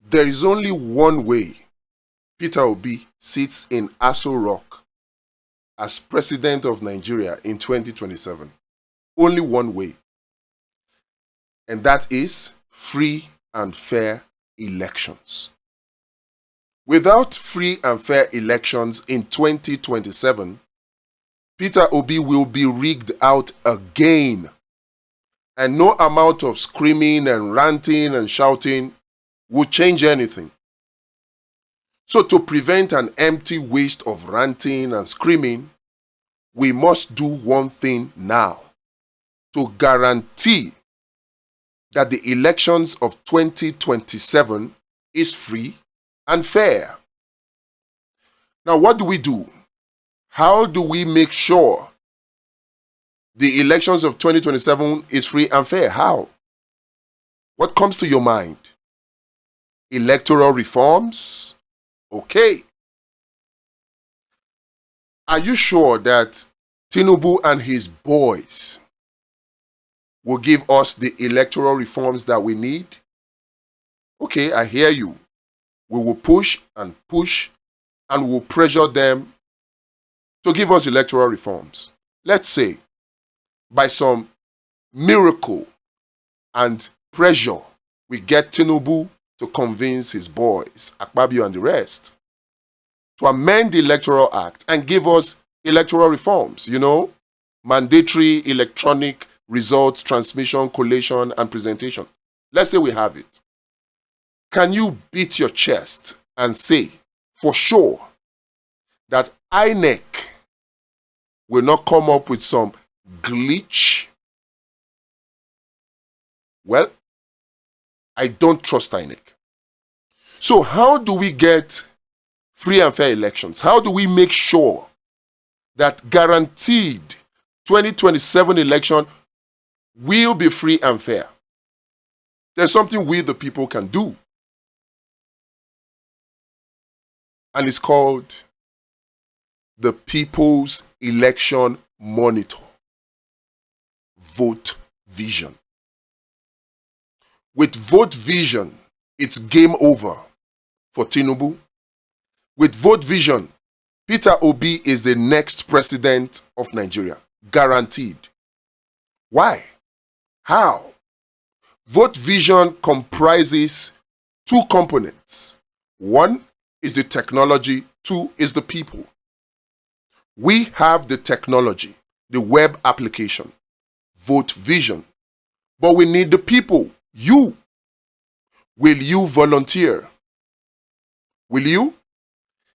There is only one way Peter Obi sits in Aso Rock as president of Nigeria in 2027. Only one way. And that is free and fair elections. Without free and fair elections in 2027, Peter Obi will be rigged out again. And no amount of screaming and ranting and shouting will change anything. So to prevent an empty waste of ranting and screaming, we must do one thing now to guarantee that the elections of 2027 is free and fair. Now, what do we do? How do we make sure the elections of 2027 is free and fair? How? What comes to your mind? Electoral reforms? Okay. Are you sure that Tinubu and his boys will give us the electoral reforms that we need? Okay, I hear you. We will push and will pressure them to give us electoral reforms. Let's say, by some miracle and pressure, we get Tinubu to convince his boys, Akpabio and the rest, to amend the Electoral Act and give us electoral reforms, mandatory electronic results, transmission, collation, and presentation. Let's say we have it. Can you beat your chest and say for sure that INEC will not come up with some glitch? Well, I don't trust INEC. So how do we get free and fair elections? How do we make sure that guaranteed 2027 election will be free and fair? There's something we the people can do. And it's called the People's Election Monitor. Vote Vision. With Vote Vision, it's game over for Tinubu. With Vote Vision, Peter Obi is the next president of Nigeria. Guaranteed. Why? How? Vote Vision comprises two components. One is the technology, two is the people. We have the technology, the web application, Vote Vision, but we need the people, you. Will you volunteer? Will you?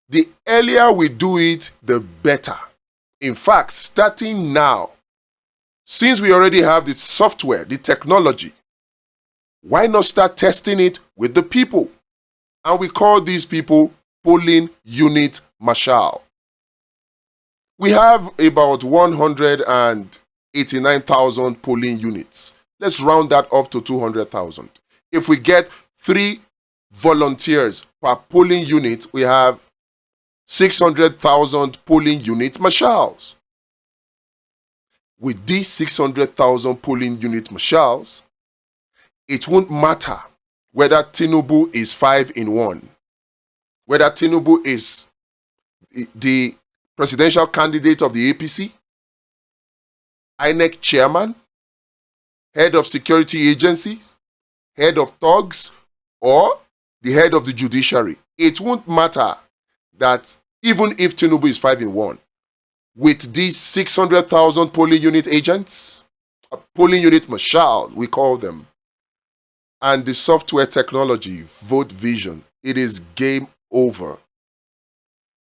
The earlier we do it, the better. In fact, starting now, since we already have the software, the technology, why not start testing it with the people? And we call these people polling unit marshal. We have about 189,000 polling units. Let's round that off to 200,000. If we get 3 volunteers per polling unit, we have 600,000 polling unit marshals. With these 600,000 polling unit marshals, it won't matter whether Tinubu is 5 in 1, whether Tinubu is the presidential candidate of the APC, INEC chairman, head of security agencies, head of thugs, or the head of the judiciary. It won't matter that even if Tinubu is 5 in 1, with these 600,000 polling unit agents, polling unit marshal, we call them, and the software technology, Vote Vision, it is game over.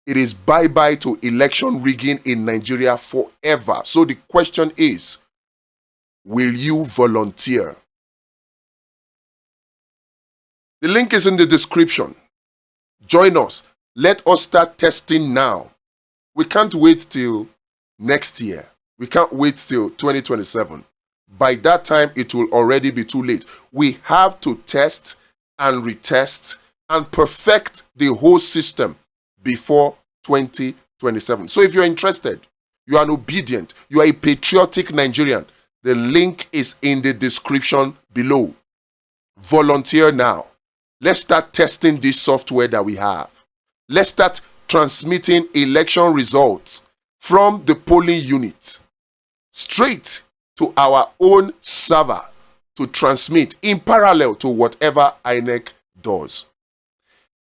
It is bye-bye to election rigging in Nigeria forever. So the question is, will you volunteer? The link is in the description. Join us. Let us start testing now. We can't wait till next year. We can't wait till 2027. By that time, it will already be too late. We have to test and retest and perfect the whole system before 2027. So if you're interested, you are an Obidient, you are a patriotic Nigerian, the link is in the description below. Volunteer now. Let's start testing this software that we have. Let's start transmitting election results from the polling unit straight to our own server to transmit in parallel to whatever INEC does.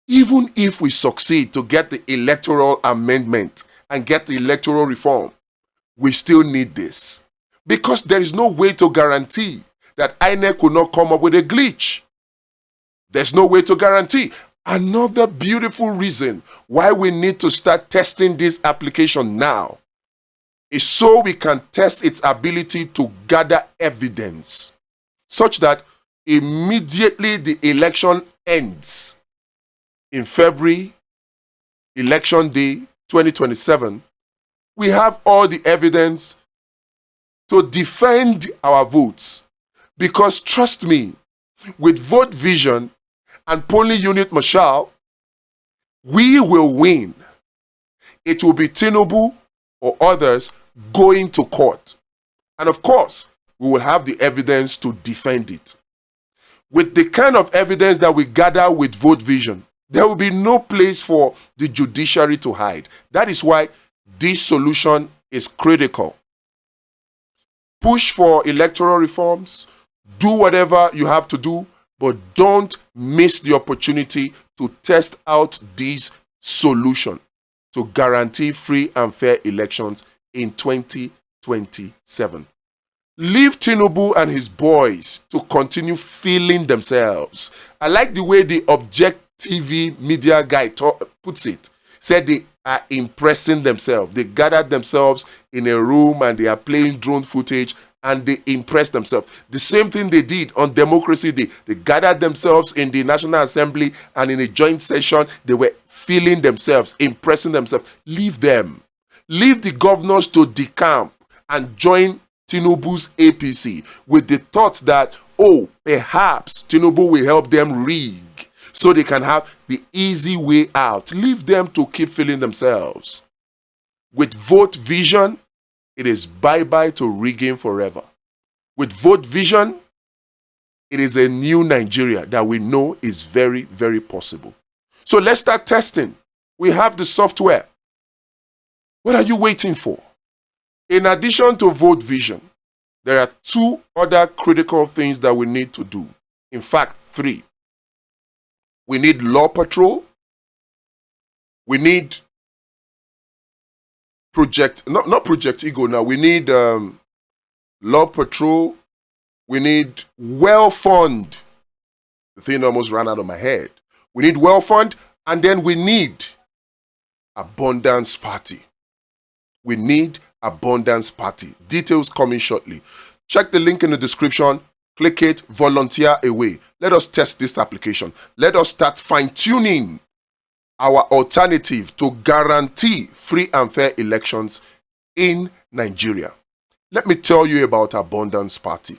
Even if we succeed to get the electoral amendment and get the electoral reform, we still need this. Because there is no way to guarantee that INEC will not come up with a glitch. There's no way to guarantee. Another beautiful reason why we need to start testing this application now is so we can test its ability to gather evidence such that immediately the election ends in February, election day 2027, we have all the evidence to defend our votes. Because trust me, with vote vision and polling unit marshal, we will win. It will be Tinubu or others going to court. And of course, we will have the evidence to defend it. With the kind of evidence that we gather with vote vision, there will be no place for the judiciary to hide. That is why this solution is critical. Push for electoral reforms, do whatever you have to do, but don't miss the opportunity to test out this solution to guarantee free and fair elections in 2027. Leave Tinubu and his boys to continue feeling themselves. I like the way the Object TV media guy puts it. Said they are impressing themselves. They gathered themselves in a room and they are playing drone footage and they impressed themselves. The same thing they did on Democracy Day. They gathered themselves in the National Assembly and in a joint session, they were feeling themselves, impressing themselves. Leave them. Leave the governors to decamp and join Tinubu's APC with the thought that, oh, perhaps Tinubu will help them rig so they can have the easy way out. Leave them to keep feeling themselves. With vote vision, it is bye-bye to rigging forever. With vote vision, it is a new Nigeria that we know is very, very possible. So let's start testing. We have the software. What are you waiting for? In addition to vote vision, there are two other critical things that we need to do. In fact, three. We need law patrol. We need not Project Ego now. We need law patrol. We need well fund. The thing almost ran out of my head. We need well fund, and then we need abundance party. We need abundance party. Details coming shortly. Check the link in the description. Click it, volunteer away. Let us test this application. Let us start fine-tuning our alternative to guarantee free and fair elections in Nigeria. Let me tell you about Abundance Party.